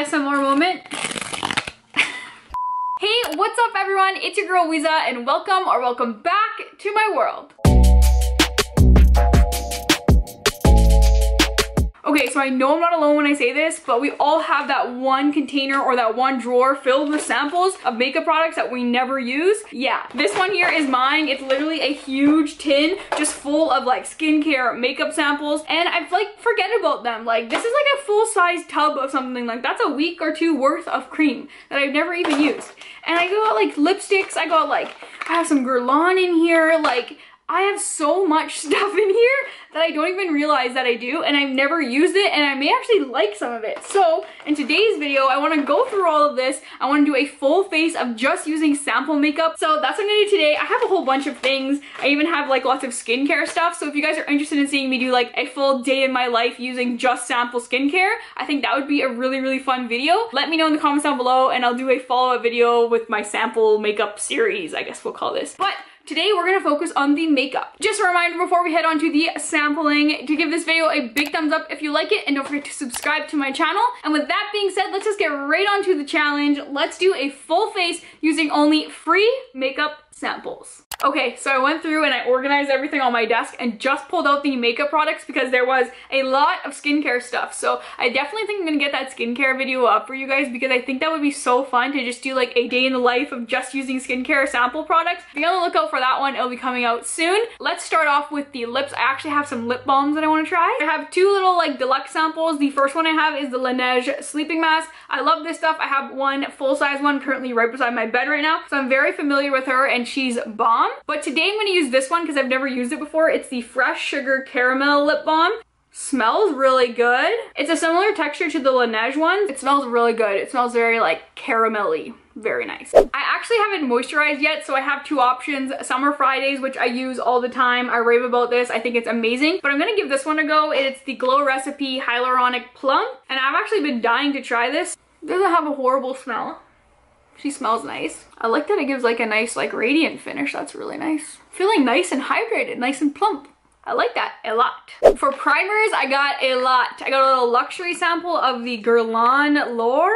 ASMR moment. Hey, what's up everyone? It's your girl Weeza and welcome back to my world. Okay, so I know I'm not alone when I say this, but we all have that one container or that one drawer filled with samples of makeup products that we never use. Yeah, this one here is mine. It's literally a huge tin just full of like skincare makeup samples, and I've like forget about them. Like this is like a full-size tub of something, like that's a week or two worth of cream that I've never even used. And I got like lipsticks, I have some Guerlain in here, like I have so much stuff in here that I don't even realize that I do, and I've never used it, and I may actually like some of it. So in today's video, I want to go through all of this. I want to do a full face of just using sample makeup. So that's what I'm going to do today. I have a whole bunch of things. I even have like lots of skincare stuff. So if you guys are interested in seeing me do like a full day in my life using just sample skincare, I think that would be a really fun video. Let me know in the comments down below, and I'll do a follow-up video with my sample makeup series, I guess we'll call this. But today we're gonna focus on the makeup. Just a reminder before we head on to the sampling to give this video a big thumbs up if you like it, and don't forget to subscribe to my channel. And with that being said, let's just get right on to the challenge. Let's do a full face using only free makeup samples. Okay, so I went through and I organized everything on my desk and just pulled out the makeup products because there was a lot of skincare stuff. So I definitely think I'm gonna get that skincare video up for you guys because I think that would be so fun to just do like a day in the life of just using skincare sample products. Be on the lookout for that one, it'll be coming out soon. Let's start off with the lips. I actually have some lip balms that I wanna try. I have two little like deluxe samples. The first one I have is the Laneige sleeping mask. I love this stuff. I have one full-size one currently right beside my bed right now. So I'm very familiar with her, and she's Balm. But today I'm going to use this one because I've never used it before. It's the Fresh Sugar Caramel Lip Balm. Smells really good. It's a similar texture to the Laneige one. It smells really good. It smells very like caramelly. Very nice. I actually haven't moisturized yet, so I have two options. Summer Fridays, which I use all the time. I rave about this. I think it's amazing. But I'm gonna give this one a go. It's the Glow Recipe Hyaluronic Plum. And I've actually been dying to try this. It doesn't have a horrible smell. She smells nice. I like that it gives like a nice like radiant finish. That's really nice. Feeling nice and hydrated, nice and plump. I like that a lot. For primers, I got a lot. I got a little luxury sample of the Guerlain L'Or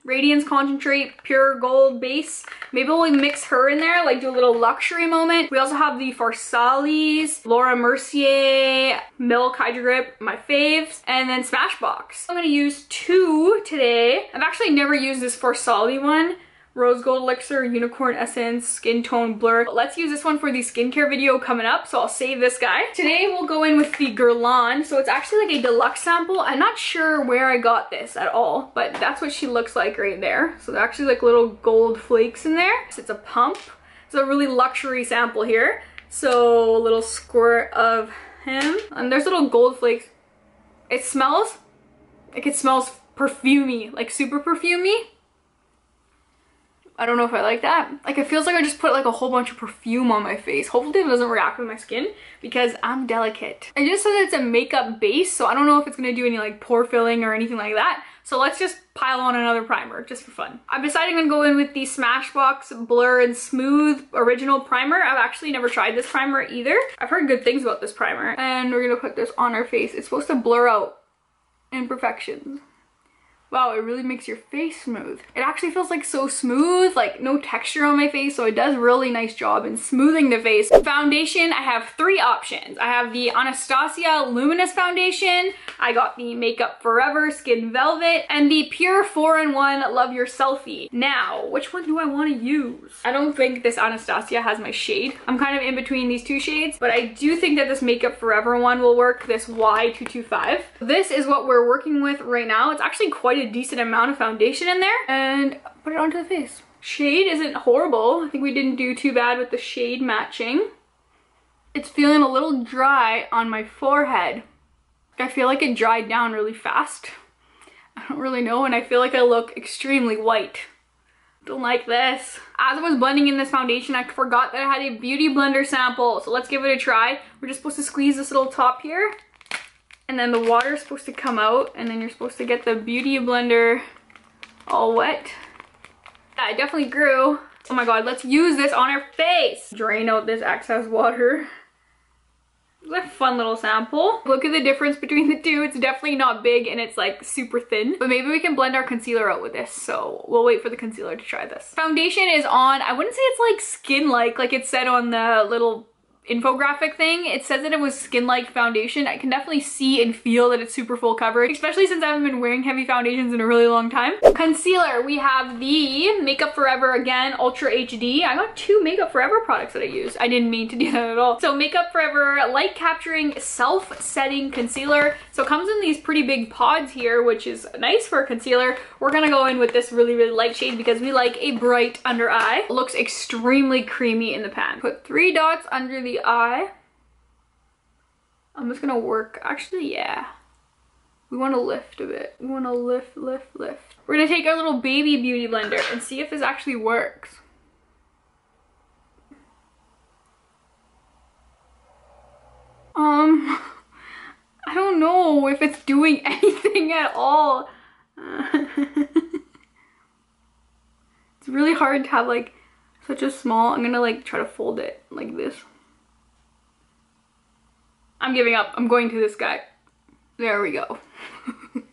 Radiance Concentrate Pure Gold Base. Maybe we'll mix her in there, like do a little luxury moment. We also have the Farsali's Laura Mercier Milk Hydro Grip, my faves, and then Smashbox. I'm gonna use two today. I've actually never used this Farsali one. Rose Gold Elixir, Unicorn Essence, Skin Tone Blur. But let's use this one for the skincare video coming up, so I'll save this guy. Today we'll go in with the Guerlain. So it's actually like a deluxe sample. I'm not sure where I got this at all, but that's what she looks like right there. So they're actually like little gold flakes in there. So it's a pump. It's a really luxury sample here. So a little squirt of him. And there's little gold flakes. It smells like it smells perfumey, like super perfumey. I don't know if I like that. Like it feels like I just put like a whole bunch of perfume on my face. Hopefully it doesn't react with my skin because I'm delicate. It just says it's a makeup base, so I don't know if it's gonna do any like pore filling or anything like that. So let's just pile on another primer just for fun. I've decided I'm gonna go in with the Smashbox Blur and Smooth Original Primer. I've actually never tried this primer either. I've heard good things about this primer. And we're gonna put this on our face. It's supposed to blur out imperfections. Wow, it really makes your face smooth. It actually feels like so smooth, like no texture on my face, so it does a really nice job in smoothing the face. Foundation, I have three options. I have the Anastasia Luminous Foundation, I got the Makeup Forever Skin Velvet, and the Pure 4-in-1 Love Your Selfie. Now, which one do I want to use? I don't think this Anastasia has my shade. I'm kind of in between these two shades, but I do think that this Makeup Forever one will work, this Y225. This is what we're working with right now. It's actually quite a decent amount of foundation in there, and put it onto the face. Shade isn't horrible. I think we didn't do too bad with the shade matching. It's feeling a little dry on my forehead. I feel like it dried down really fast. I don't really know, and I feel like I look extremely white. Don't like this. As I was blending in this foundation, I forgot that I had a beauty blender sample, so let's give it a try. We're just supposed to squeeze this little top here, and then the water is supposed to come out, and then you're supposed to get the beauty blender all wet. Yeah, it definitely grew. Oh my god, let's use this on our face. Drain out this excess water. It's a fun little sample. Look at the difference between the two. It's definitely not big and it's like super thin, but maybe we can blend our concealer out with this. So we'll wait for the concealer to try this. Foundation is on. I wouldn't say it's like skin-like, like it said on the little infographic thing. It says that it was skin-like foundation. I can definitely see and feel that it's super full coverage, especially since I haven't been wearing heavy foundations in a really long time. Concealer, we have the Makeup Forever again Ultra HD. I got 2 Makeup Forever products that I use. I didn't mean to do that at all. So Makeup Forever light capturing self-setting concealer. So it comes in these pretty big pods here, which is nice for a concealer. We're gonna go in with this really, really light shade because we like a bright under eye. It looks extremely creamy in the pan. Put 3 dots under the eye. I'm just gonna work, actually, yeah. We wanna lift a bit. We wanna lift, lift, lift. We're gonna take our little baby beauty blender and see if this actually works. I don't know if it's doing anything at all. It's really hard to have like such a small, I'm gonna like try to fold it like this. I'm giving up. I'm going to this guy. There we go.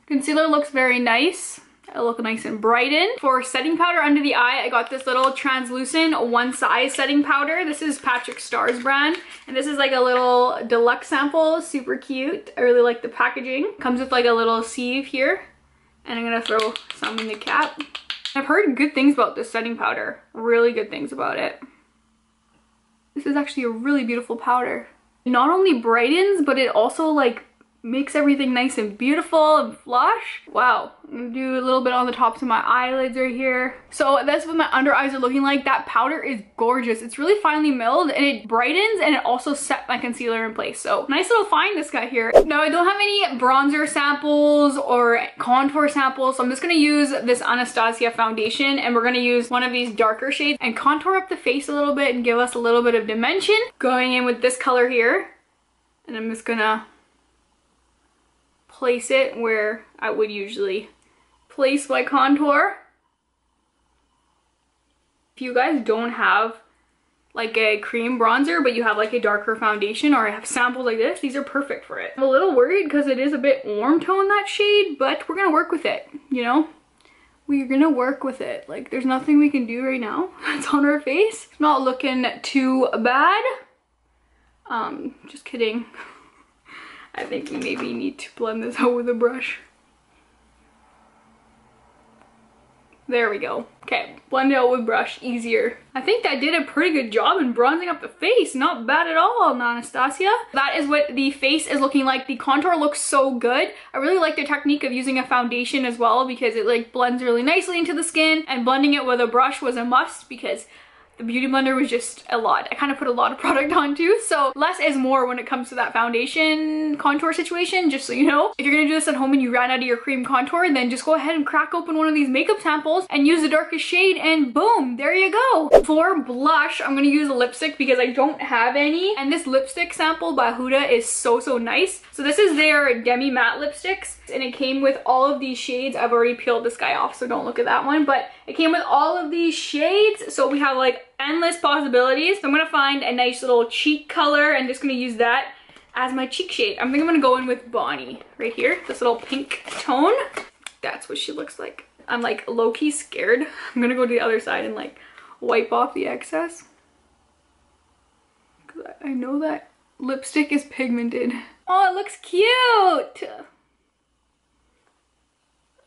Concealer looks very nice. It'll look nice and brightened. For setting powder under the eye, I got this little translucent one size setting powder. This is Patrick Starr's brand. And this is like a little deluxe sample. Super cute. I really like the packaging. Comes with like a little sieve here. And I'm gonna throw some in the cap. I've heard good things about this setting powder. Really good things about it. This is actually a really beautiful powder. It not only brightens, but it also like makes everything nice and beautiful and flush. Wow. I'm gonna do a little bit on the tops of my eyelids right here. So that's what my under eyes are looking like. That powder is gorgeous. It's really finely milled and it brightens and it also set my concealer in place. So nice little find this guy here. Now I don't have any bronzer samples or contour samples. So I'm just gonna use this Anastasia foundation and we're gonna use one of these darker shades and contour up the face a little bit and give us a little bit of dimension. Going in with this color here. And I'm just gonna place it where I would usually place my contour. If you guys don't have like a cream bronzer but you have like a darker foundation or I have samples like this, these are perfect for it. I'm a little worried because it is a bit warm tone, that shade, but we're gonna work with it, you know? We're gonna work with it. Like there's nothing we can do right now. It's on our face. It's not looking too bad. Just kidding. I think we maybe need to blend this out with a brush. There we go. Okay, blend it out with brush, easier. I think that did a pretty good job in bronzing up the face. Not bad at all, Anastasia. That is what the face is looking like. The contour looks so good. I really like the technique of using a foundation as well because it like blends really nicely into the skin, and blending it with a brush was a must because the beauty blender was just a lot. I kind of put a lot of product on too, so less is more when it comes to that foundation contour situation, just so you know. If you're gonna do this at home and you ran out of your cream contour, then just go ahead and crack open one of these makeup samples and use the darkest shade and boom, there you go. For blush, I'm gonna use a lipstick because I don't have any, and this lipstick sample by Huda is so nice. So this is their Demi Matte lipsticks, and it came with all of these shades. I've already peeled this guy off, so don't look at that one, but it came with all of these shades, so we have like endless possibilities. So I'm gonna find a nice little cheek color and just gonna use that as my cheek shade. I think I'm gonna go in with Bonnie right here, this little pink tone. That's what she looks like. I'm like low-key scared. I'm gonna go to the other side and like wipe off the excess, because I know that lipstick is pigmented. Oh, it looks cute.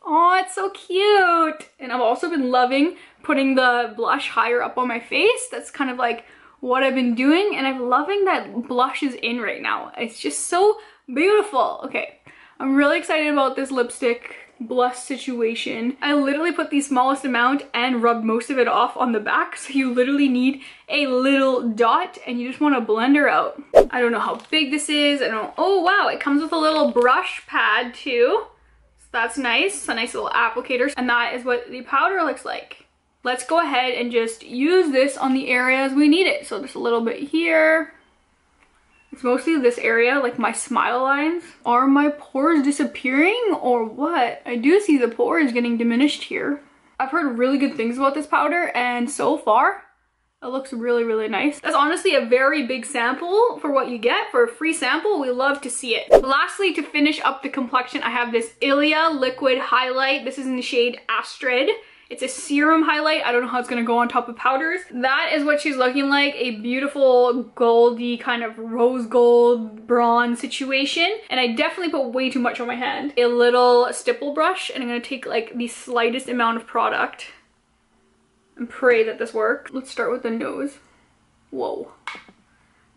Oh, it's so cute. And I've also been loving putting the blush higher up on my face. That's kind of like what I've been doing, and I'm loving that blush is in right now. It's just so beautiful. Okay, I'm really excited about this lipstick blush situation. I literally put the smallest amount and rubbed most of it off on the back, so you literally need a little dot and you just want to blend her out. I don't know how big this is. I don't. Oh wow, it comes with a little brush pad too. That's nice, a nice little applicator, and that is what the powder looks like. Let's go ahead and just use this on the areas we need it. So just a little bit here. It's mostly this area, like my smile lines. Are my pores disappearing or what? I do see the pores getting diminished here. I've heard really good things about this powder, and so far, It looks really, really nice. That's honestly a very big sample for what you get. For a free sample, we love to see it. Lastly, to finish up the complexion, I have this Ilia liquid highlight. This is in the shade Astrid. It's a serum highlight. I don't know how it's gonna go on top of powders. That is what she's looking like, a beautiful goldy kind of rose gold bronze situation. And I definitely put way too much on my hand. A little stipple brush, and I'm gonna take like the slightest amount of product and pray that this works. Let's start with the nose. Whoa.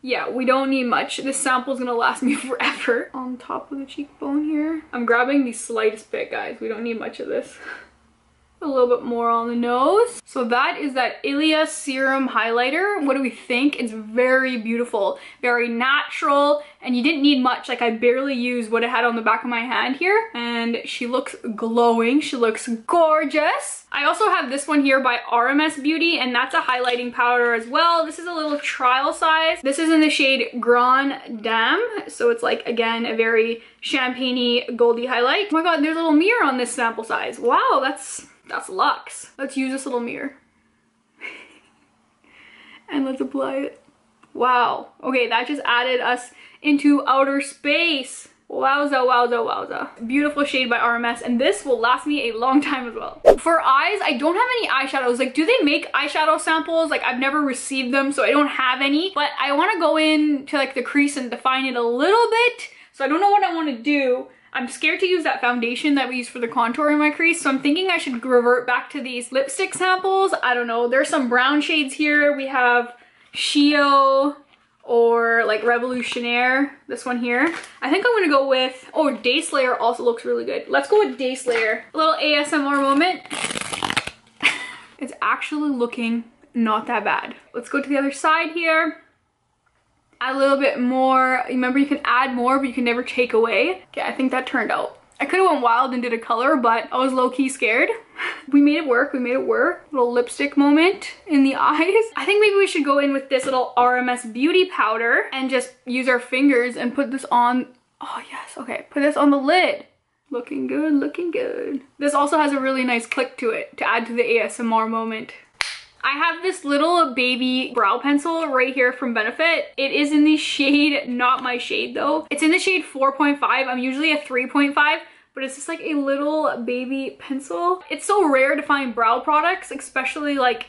Yeah, we don't need much. This sample is gonna last me forever. On top of the cheekbone here. I'm grabbing the slightest bit, guys. We don't need much of this. A little bit more on the nose. So that is that Ilia serum highlighter. What do we think? It's very beautiful, very natural, and you didn't need much. Like, I barely used what I had on the back of my hand here, and she looks glowing. She looks gorgeous. I also have this one here by RMS Beauty, and that's a highlighting powder as well. This is a little trial size. This is in the shade Grand Dame, so it's like, again, a very champagne-y goldy highlight. Oh my god, there's a little mirror on this sample size. Wow, that's luxe. Let's use this little mirror. And let's apply it. Wow. Okay, that just added us into outer space. Wowza, wowza, wowza. Beautiful shade by RMS, and this will last me a long time as well. For eyes, I don't have any eyeshadows. Like, do they make eyeshadow samples? Like, I've never received them, so I don't have any. But I want to go in to like the crease and define it a little bit. So I don't know what I want to do. I'm scared to use that foundation that we use for the contour in my crease, so I'm thinking I should revert back to these lipstick samples. I don't know. There's some brown shades here. We have Shio or like Revolutionaire, this one here. I think I'm gonna go with, oh, Day Slayer also looks really good. Let's go with Day Slayer. A little ASMR moment. It's actually looking not that bad. Let's go to the other side here. Add a little bit more. Remember, you can add more, but you can never take away. Okay, I think that turned out. I could have went wild and did a color, but I was low-key scared. We made it work, we made it work. Little lipstick moment in the eyes. I think maybe we should go in with this little RMS Beauty powder and just use our fingers and put this on. Oh yes, okay, put this on the lid. Looking good, looking good. This also has a really nice click to it to add to the ASMR moment. I have this little baby brow pencil right here from Benefit. It is in the shade, not my shade though. It's in the shade 4.5. I'm usually a 3.5, but it's just like a little baby pencil. It's so rare to find brow products, especially like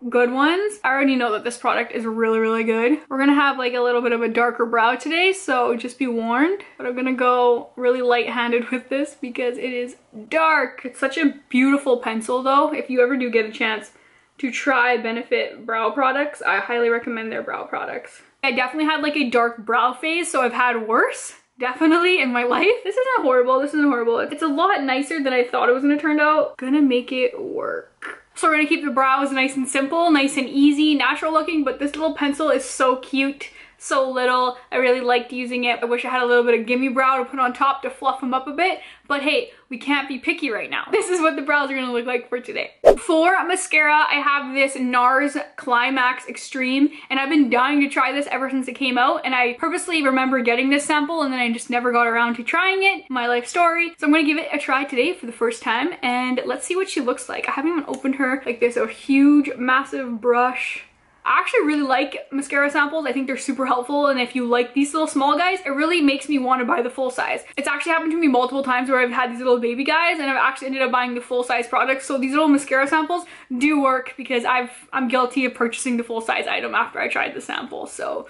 good ones. I already know that this product is really, really good. We're gonna have like a little bit of a darker brow today, so just be warned. But I'm gonna go really light-handed with this because it is dark. It's such a beautiful pencil though. If you ever do get a chance to try Benefit brow products, I highly recommend their brow products. I definitely had like a dark brow phase, so I've had worse, definitely, in my life. This isn't horrible, this isn't horrible. It's a lot nicer than I thought it was gonna turn out. Gonna make it work. So we're gonna keep the brows nice and simple, nice and easy, natural looking, but this little pencil is so cute. So little. I really liked using it. I wish I had a little bit of gimme brow to put on top to fluff them up a bit, but hey, we can't be picky right now. This is what the brows are gonna look like for today. For mascara, I have this NARS Climax Extreme, and I've been dying to try this ever since it came out, and I purposely remember getting this sample and then I just never got around to trying it. My life story. So I'm gonna give it a try today for the first time, and let's see what she looks like. I haven't even opened her. Like, there's a huge, massive brush. I actually really like mascara samples. I think they're super helpful, and if you like these little small guys, it really makes me want to buy the full size. It's actually happened to me multiple times where I've had these little baby guys and I've actually ended up buying the full size products. So these little mascara samples do work because I'm guilty of purchasing the full size item after I tried the sample, so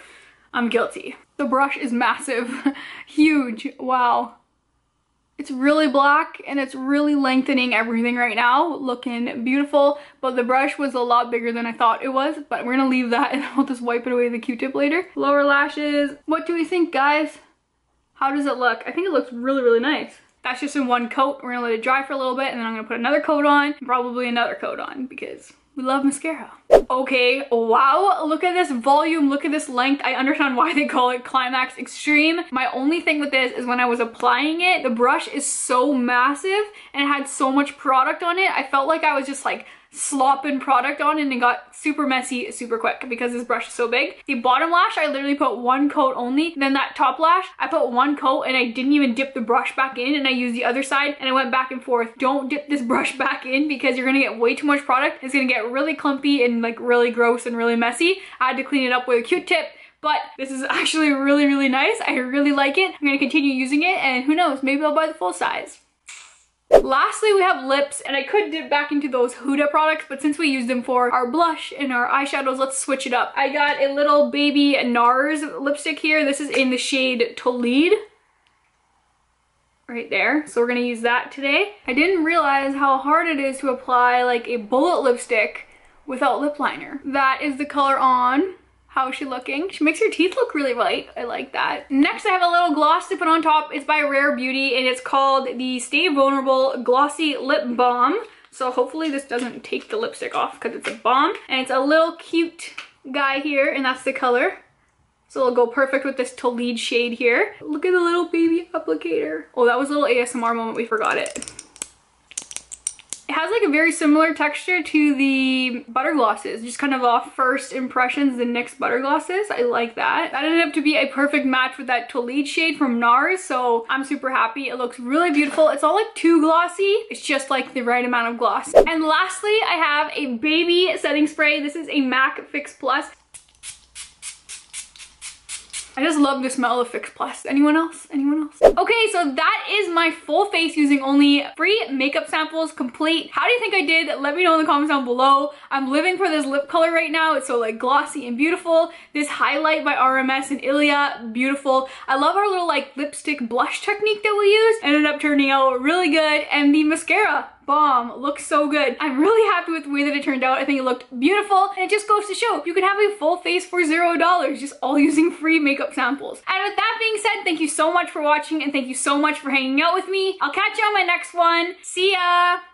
I'm guilty. The brush is massive. Huge. Wow. It's really black and it's really lengthening everything right now, looking beautiful, but the brush was a lot bigger than I thought it was, but we're gonna leave that and I'll just wipe it away with a Q-tip later. Lower lashes. What do we think, guys? How does it look? I think it looks really, really nice. That's just in one coat. We're gonna let it dry for a little bit and then I'm gonna put another coat on, probably another coat on, because we love mascara. Okay, wow, look at this volume, look at this length. I understand why they call it Climax Extreme. My only thing with this is when I was applying it, the brush is so massive and it had so much product on it. I felt like I was just like slopping product on and it got super messy super quick because this brush is so big. The bottom lash, I literally put one coat only. Then that top lash, I put one coat and I didn't even dip the brush back in, and I used the other side and I went back and forth. Don't dip this brush back in because you're gonna get way too much product. It's gonna get really clumpy and like really gross and really messy. I had to clean it up with a Q-tip. But this is actually really, really nice. I really like it. I'm gonna continue using it, and who knows, maybe I'll buy the full size. Lastly, we have lips, and I could dip back into those Huda products, but since we used them for our blush and our eyeshadows, let's switch it up. I got a little baby NARS lipstick here. This is in the shade Tolede. Right there. So we're gonna use that today. I didn't realize how hard it is to apply like a bullet lipstick without lip liner. That is the color on. How is she looking? She makes your teeth look really white. I like that. Next, I have a little gloss to put on top. It's by Rare Beauty, and it's called the Stay Vulnerable Glossy Lip Balm. So hopefully this doesn't take the lipstick off because it's a balm. And it's a little cute guy here, and that's the color. So it'll go perfect with this Tolede shade here. Look at the little baby applicator. Oh, that was a little ASMR moment. We forgot it. It has like a very similar texture to the butter glosses, just kind of off first impressions, the NYX butter glosses. I like that. That ended up to be a perfect match with that Tolede shade from NARS, so I'm super happy. It looks really beautiful. It's all like too glossy. It's just like the right amount of gloss. And lastly, I have a baby setting spray. This is a MAC Fix Plus. I just love the smell of Fix Plus. Anyone else? Anyone else? Okay, so that is my full face using only free makeup samples complete. How do you think I did? Let me know in the comments down below. I'm living for this lip color right now. It's so like glossy and beautiful. This highlight by RMS and Ilia, beautiful. I love our little like lipstick blush technique that we used. Ended up turning out really good. And the mascara, Balm, looks so good. I'm really happy with the way that it turned out. I think it looked beautiful, and it just goes to show you can have a full face for $0, just all using free makeup samples. And with that being said, thank you so much for watching, and thank you so much for hanging out with me. I'll catch you on my next one. See ya!